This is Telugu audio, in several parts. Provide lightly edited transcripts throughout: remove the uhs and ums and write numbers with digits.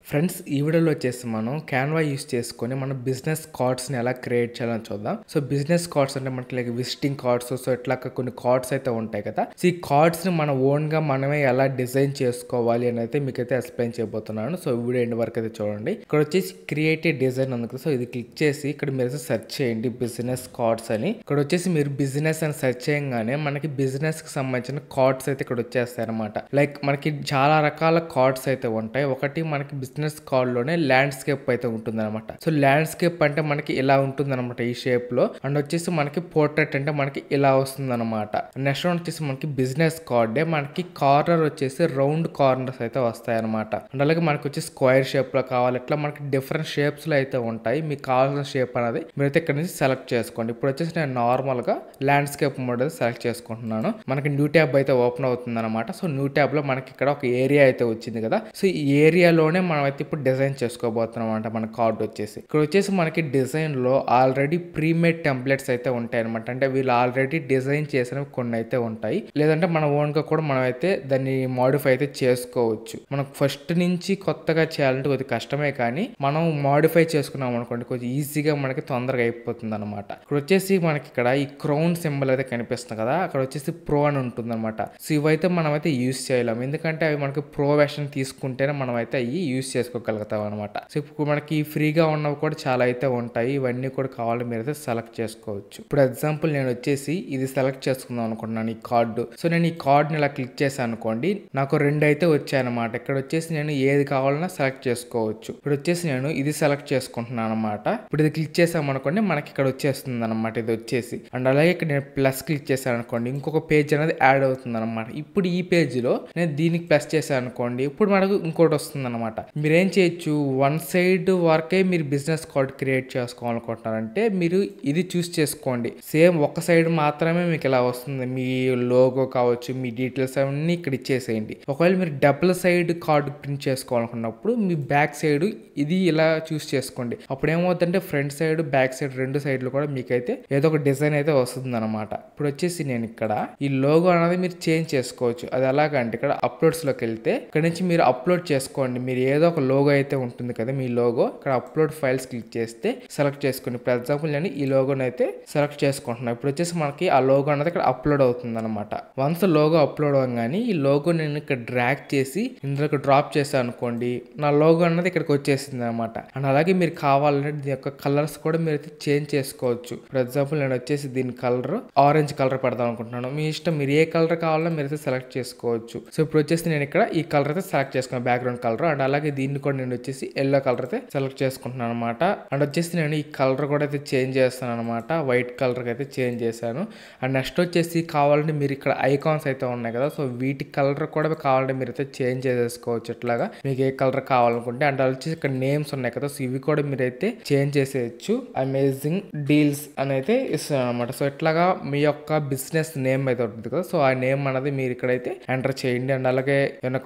ఫ్రెండ్స్ ఈ వీడియోలో వచ్చేసి మనం క్యాన్వా యూస్ చేసుకొని మన బిజినెస్ కార్డ్స్ని ఎలా క్రియేట్ చేయాలని చూద్దాం. సో బిజినెస్ కార్డ్స్ అంటే మనకి లైక్ విజిటింగ్ కార్డ్స్, సో ఇట్లా కొన్ని కార్డ్స్ అయితే ఉంటాయి కదా. సో ఈ కార్డ్స్ని మన ఓన్గా మనమే ఎలా డిజైన్ చేసుకోవాలి అని అయితే మీకైతే ఎక్స్ప్లెయిన్ చేయబోతున్నాను. సో వీడియో ఎండ్ వరకు అయితే చూడండి. ఇక్కడ వచ్చేసి క్రియేటివ్ డిజైన్ ఉంది కదా, సో ఇది క్లిక్ చేసి ఇక్కడ మీరు సెర్చ్ చేయండి బిజినెస్ కార్డ్స్ అని. ఇక్కడ వచ్చేసి మీరు బిజినెస్ అని సెర్చ్ చేయగానే మనకి బిజినెస్ కి సంబంధించిన కార్డ్స్ అయితే ఇక్కడ వచ్చేస్తాయి అనమాట. లైక్ మనకి చాలా రకాల కార్డ్స్ అయితే ఉంటాయి. ఒకటి మనకి బిజినెస్ కార్డ్ లోనే ల్యాండ్స్కేప్ అయితే ఉంటుంది అనమాట. సో ల్యాండ్స్కేప్ అంటే మనకి ఇలా ఉంటుంది అనమాట ఈ షేప్ లో. అండ్ వచ్చేసి మనకి పోర్ట్రేట్ అంటే మనకి ఇలా వస్తుంది అనమాట. నెక్స్ట్ వచ్చేసి మనకి బిజినెస్ కార్డే మనకి కార్నర్ వచ్చేసి రౌండ్ కార్నర్స్ అయితే వస్తాయి అనమాట. అండ్ అలాగే మనకి వచ్చి స్క్వేర్ షేప్ లో కావాలి, ఇట్లా మనకి డిఫరెంట్ షేప్స్ లో అయితే ఉంటాయి. మీకు కావాల్సిన షేప్ అనేది మీరైతే ఇక్కడ నుంచి సెలెక్ట్ చేసుకోండి. ఇప్పుడు వచ్చేసి నేను నార్మల్ గా ల్యాండ్స్కేప్ మోడ్ సెలెక్ట్ చేసుకుంటున్నాను. మనకి న్యూ ట్యాబ్ అయితే ఓపెన్ అవుతుంది అనమాట. సో న్యూ ట్యాబ్ లో మనకి ఇక్కడ ఒక ఏరియా అయితే వచ్చింది కదా. సో ఈ ఏరియాలోనే మనం అయితే ఇప్పుడు డిజైన్ చేసుకోబోతున్నాం అనమాట. మన కార్డ్ వచ్చేసి ఇక్కడ వచ్చేసి మనకి డిజైన్ లో ఆల్రెడీ ప్రీమేడ్ టెంప్లెట్స్ అయితే ఉంటాయి అనమాట. అంటే వీళ్ళు ఆల్రెడీ డిజైన్ చేసినవి కొన్ని అయితే ఉంటాయి, లేదంటే మన ఓన్ గా కూడా మనం అయితే దాన్ని మాడిఫై అయితే చేసుకోవచ్చు. మనకు ఫస్ట్ నుంచి కొత్తగా చేయాలంటే కొద్దిగా కష్టమే, కానీ మనం మాడిఫై చేసుకున్నాం అనుకోండి కొంచెం ఈజీగా మనకి తొందరగా అయిపోతుంది అనమాట. ఇక్కడ వచ్చేసి మనకి ఇక్కడ ఈ క్రౌన్ సింబల్ అయితే కనిపిస్తుంది కదా, అక్కడ వచ్చేసి ప్రో అని ఉంటుంది అనమాట. సో ఇవైతే మనం అయితే యూజ్ చేయలేము, ఎందుకంటే అవి మనకి ప్రో వెర్షన్ తీసుకుంటేనే మనం అయితే అవి యూజ్ చేసుకోగలుగుతాం అనమాట. సో ఇప్పుడు మనకి ఫ్రీగా ఉన్నవి కూడా చాలా అయితే ఉంటాయి. ఇవన్నీ కూడా కావాలి మీరు అయితే సెలెక్ట్ చేసుకోవచ్చు. ఇప్పుడు ఎగ్జాంపుల్ నేను వచ్చేసి ఇది సెలెక్ట్ చేసుకుందాం అనుకుంటున్నాను, ఈ కార్డు. సో నేను ఈ కార్డ్ని ఇలా క్లిక్ చేశాను అనుకోండి, నాకు రెండు అయితే వచ్చాయి అనమాట. ఇక్కడ వచ్చేసి నేను ఏది కావాలన్నా సెలెక్ట్ చేసుకోవచ్చు. ఇప్పుడు వచ్చేసి నేను ఇది సెలెక్ట్ చేసుకుంటున్నాను అనమాట. ఇప్పుడు ఇది క్లిక్ చేసాం అనుకోండి, మనకి ఇక్కడ వచ్చేస్తుంది అనమాట ఇది వచ్చేసి. అండ్ అలాగే ఇక్కడ నేను ప్లస్ క్లిక్ చేశాను అనుకోండి, ఇంకొక పేజ్ అనేది యాడ్ అవుతుంది అనమాట. ఇప్పుడు ఈ పేజ్ లో నేను దీనికి ప్లస్ చేశాను అనుకోండి, ఇప్పుడు మనకు ఇంకోటి వస్తుంది అనమాట. మీరేం చేయొచ్చు, వన్ సైడ్ వరకే మీరు బిజినెస్ కార్డ్ క్రియేట్ చేసుకోవాలనుకుంటున్నారంటే మీరు ఇది చూస్ చేసుకోండి. సేమ్ ఒక సైడ్ మాత్రమే మీకు ఇలా వస్తుంది. మీ లోగో కావచ్చు, మీ డీటెయిల్స్ అవన్నీ ఇక్కడ ఇచ్చేసేయండి. ఒకవేళ మీరు డబుల్ సైడ్ కార్డు ప్రింట్ చేసుకోవాలనుకున్నప్పుడు మీ బ్యాక్ సైడ్ ఇది ఇలా చూస్ చేసుకోండి. అప్పుడు ఏమవుతుందంటే ఫ్రంట్ సైడ్ బ్యాక్ సైడ్ రెండు సైడ్లు కూడా మీకైతే ఏదో ఒక డిజైన్ అయితే వస్తుంది అనమాట. ఇప్పుడు వచ్చేసి నేను ఇక్కడ ఈ లోగో అనేది మీరు చేంజ్ చేసుకోవచ్చు. అది ఎలాగంటే ఇక్కడ అప్లోడ్స్ లోకి వెళ్తే ఇక్కడ నుంచి మీరు అప్లోడ్ చేసుకోండి. మీరు ఏదో ఒక లోగో అయితే ఉంటుంది కదా మీ లోగో, ఇక్కడ అప్లోడ్ ఫైల్స్ క్లిక్ చేస్తే సెలెక్ట్ చేసుకోండి. ఇప్పుడు ఎగ్జాంపుల్ నేను ఈ లోగోని అయితే సెలెక్ట్ చేసుకుంటున్నాను. ఇప్పుడు వచ్చేసి మనకి ఆ లోగో అనేది ఇక్కడ అప్లోడ్ అవుతుంది అనమాట. వన్స్ లోగో అప్లోడ్ అవ్వగానే ఈ లోగో నేను ఇక్కడ డ్రాగ్ చేసి ఇందులోకి డ్రాప్ చేశాను అనుకోండి, నా లోగో అనేది ఇక్కడికి వచ్చేసింది అనమాట. అండ్ అలాగే మీరు కావాలంటే దీని యొక్క కలర్స్ కూడా మీరు అయితే చేంజ్ చేసుకోవచ్చు. ఫర్ ఎగ్జాంపుల్ నేను వచ్చేసి దీని కలర్ ఆరెంజ్ కలర్ పెడదాం అనుకుంటున్నాను. మీ ఇష్టం, మీరు ఏ కలర్ కావాలో మీరు అయితే సెలెక్ట్ చేసుకోవచ్చు. సో ఇప్పుడు వచ్చేసి నేను ఇక్కడ ఈ కలర్ అయితే సెలెక్ట్ చేసుకున్నాను, బ్యాక్గ్రౌండ్ కలర్. అండ్ అలాగే దీన్ని కూడా నేను వచ్చేసి ఎల్లో కలర్ అయితే సెలెక్ట్ చేసుకుంటున్నాను అనమాట. అండ్ వచ్చేసి నేను ఈ కలర్ కూడా అయితే చేంజ్ చేస్తాను అనమాట, వైట్ కలర్ అయితే చేంజ్ చేశాను. అండ్ నెక్స్ట్ వచ్చేసి కావాలంటే మీరు ఇక్కడ ఐకాన్స్ అయితే ఉన్నాయి కదా, సో వీటి కలర్ కూడా కావాలంటే మీరు అయితే చేంజ్ చేసేసుకోవచ్చు. ఇట్లాగా మీకు ఏ కలర్ కావాలనుకుంటే. అండ్ వచ్చేసి ఇక్కడ నేమ్స్ ఉన్నాయి కదా, సో ఇవి కూడా మీరైతే చేంజ్ చేసేయచ్చు. అమేజింగ్ డీల్స్ అని అయితే ఇస్తాను అనమాట. సో ఇట్లాగా మీ యొక్క బిజినెస్ నేమ్ అయితే ఉంటుంది కదా, సో ఆ నేమ్ అనేది మీరు ఇక్కడైతే ఎంటర్ చేయండి. అండ్ అలాగే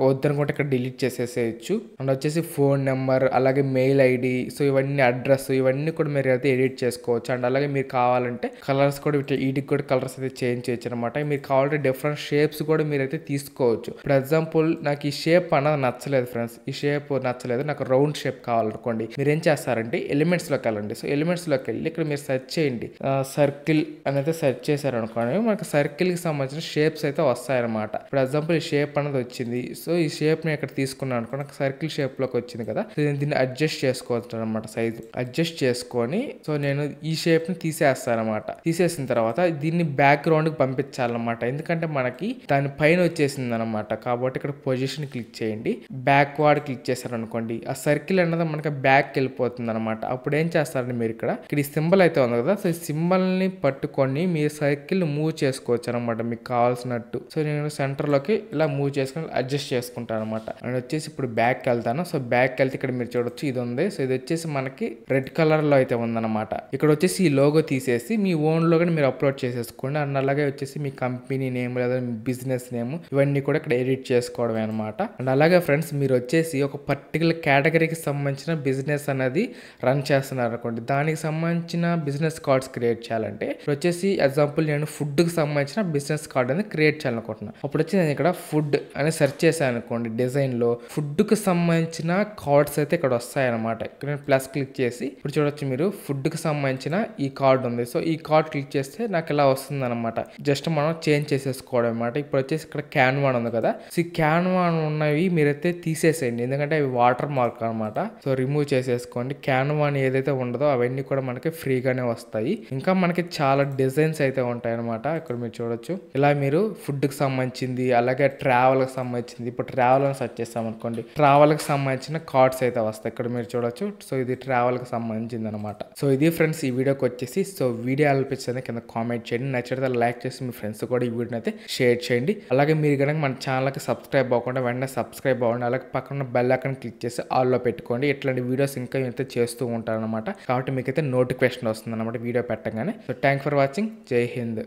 వద్దనుకుంటే ఇక్కడ డిలీట్ చేసేసేయచ్చు. అండ్ వచ్చేసి ఫోన్ నెంబర్, అలాగే మెయిల్ ఐడి, సో ఇవన్నీ అడ్రస్, ఇవన్నీ కూడా మీరు అయితే ఎడిట్ చేసుకోవచ్చు. అండ్ అలాగే మీరు కావాలంటే కలర్స్ కూడా వీటికి కూడా కలర్స్ అయితే చేంజ్ చేయొచ్చు అనమాట. మీరు కావాలంటే డిఫరెంట్ షేప్స్ కూడా మీరైతే తీసుకోవచ్చు. ఫర్ ఎగ్జాంపుల్ నాకు ఈ షేప్ అన్నది నచ్చలేదు ఫ్రెండ్స్, ఈ షేప్ నచ్చలేదు, నాకు రౌండ్ షేప్ కావాలనుకోండి, మీరు ఏం చేస్తారంటే ఎలిమెంట్స్ లోకి వెళ్ళండి. సో ఎలిమెంట్స్ లోకి వెళ్ళి ఇక్కడ మీరు సెర్చ్ చేయండి, సర్కిల్ అని అయితే సెర్చ్ చేశారు అనుకోండి, మనకి సర్కిల్ కి సంబంధించిన షేప్స్ అయితే వస్తాయన్నమాట. ఫర్ ఎగ్జాంపుల్ ఈ షేప్ అనేది వచ్చింది. సో ఈ షేప్ ని ఇక్కడ తీసుకున్నాను అనుకోండి, నాకు సర్కిల్ షేప్ లోకి వచ్చింది కదా. సో దీన్ని అడ్జస్ట్ చేసుకోవచ్చు అనమాట, సైజ్ అడ్జస్ట్ చేసుకొని. సో నేను ఈ షేప్ ని తీసేస్తాను అనమాట. తీసేసిన తర్వాత దీన్ని బ్యాక్గ్రౌండ్ కి పంపించాలన్నమాట, ఎందుకంటే మనకి దాని పైన వచ్చేసింది అనమాట. కాబట్టి ఇక్కడ పొజిషన్ క్లిక్ చేయండి, బ్యాక్వర్డ్ క్లిక్ చేశారు అనుకోండి, ఆ సర్కిల్ అన్నది మనకి బ్యాక్ వెళ్ళిపోతుంది అనమాట. అప్పుడు ఏం చేస్తారంటే మీరు ఇక్కడ ఈ సింబల్ అయితే ఉంది కదా, సో ఈ సింబల్ ని పట్టుకొని మీ సర్కిల్ మూవ్ చేసుకోవచ్చు అనమాట మీకు కావాల్సినట్టు. సో నేను సెంటర్ లోకి ఇలా మూవ్ చేసుకొని అడ్జస్ట్ చేసుకుంటాను అనమాట. అండ్ వచ్చేసి ఇప్పుడు బ్యాక్ వెళ్తాను. సో బ్యాక్ వెళ్తే ఇక్కడ మీరు చూడొచ్చు ఇది ఉంది. సో ఇది వచ్చేసి మనకి రెడ్ కలర్ లో అయితే ఉందన్నమాట. ఇక్కడ వచ్చేసి ఈ లోగో తీసేసి మీ ఓన్ లోగోని మీరు అప్లోడ్ చేసేసుకోండి. అండ్ అలాగే వచ్చేసి మీ కంపెనీ నేమ్ లేదా మీ బిజినెస్ నేమ్ ఇవన్నీ కూడా ఇక్కడ ఎడిట్ చేసుకోవడమే అనమాట. అండ్ అలాగే ఫ్రెండ్స్ మీరు వచ్చేసి ఒక పర్టికులర్ కేటగిరీకి సంబంధించిన బిజినెస్ అనేది రన్ చేస్తున్నారు అనుకోండి, దానికి సంబంధించిన బిజినెస్ కార్డ్స్ క్రియేట్ చేయాలంటే వచ్చేసి ఎగ్జాంపుల్ నేను ఫుడ్ కి సంబంధించిన బిజినెస్ కార్డ్ అనేది క్రియేట్ చేయాలనుకుంటున్నాను. అప్పుడు వచ్చి నేను ఇక్కడ ఫుడ్ అని సెర్చ్ చేశాను అనుకోండి, డిజైన్ లో ఫుడ్ కి సంబంధించిన సంబంధించిన కార్డ్స్ అయితే ఇక్కడ వస్తాయన్నమాట. ఇక్కడ నేను ప్లస్ క్లిక్ చేసి ఇప్పుడు చూడొచ్చు మీరు ఫుడ్కి సంబంధించిన ఈ కార్డ్ ఉంది. సో ఈ కార్డ్ క్లిక్ చేస్తే నాకు ఇలా వస్తుంది అనమాట. జస్ట్ మనం చేంజ్ చేసేసుకోవడం అనమాట. ఇప్పుడు వచ్చేసి ఇక్కడ క్యాన్వా ఉంది కదా, సో ఈ క్యాన్వా ఉన్నవి మీరైతే తీసేసేయండి, ఎందుకంటే అవి వాటర్ మార్క్ అనమాట. సో రిమూవ్ చేసేసుకోండి. క్యాన్వా అని ఏదైతే ఉండదో అవన్నీ కూడా మనకి ఫ్రీగానే వస్తాయి. ఇంకా మనకి చాలా డిజైన్స్ అయితే ఉంటాయి అనమాట. ఇక్కడ మీరు చూడొచ్చు ఇలా మీరు ఫుడ్కి సంబంధించింది, అలాగే ట్రావెల్కి సంబంధించింది. ఇప్పుడు ట్రావెల్ అని సెర్చ్ చేస్తాం అనుకోండి, ట్రావెల్కి సంబంధించిన కార్డ్స్ అయితే వస్తాయి. ఇక్కడ మీరు చూడొచ్చు. సో ఇది ట్రావెల్కి సంబంధించింది అనమాట. సో ఇది ఫ్రెండ్స్ ఈ వీడియోకి వచ్చేసి. సో వీడియో అనిపించింది కింద కామెంట్ చేయండి, నచ్చితే లైక్ చేసి మీ ఫ్రెండ్స్ కూడా ఈ వీడియోని అయితే షేర్ చేయండి. అలాగే మీరు కనుక మన ఛానల్కి సబ్స్క్రైబ్ అవ్వకుండా వెంటనే సబ్స్క్రైబ్ అవ్వండి. అలాగే పక్కన బెల్ ఐకాన్ క్లిక్ చేసి ఆల్లో పెట్టుకోండి. ఇట్లాంటి వీడియోస్ ఇంకా అయితే చేస్తూ ఉంటారనమాట. కాబట్టి మీకైతే నోటిఫికేషన్ వస్తుంది అనమాట వీడియో పెట్టగానే. So thank for watching. జై హింద్.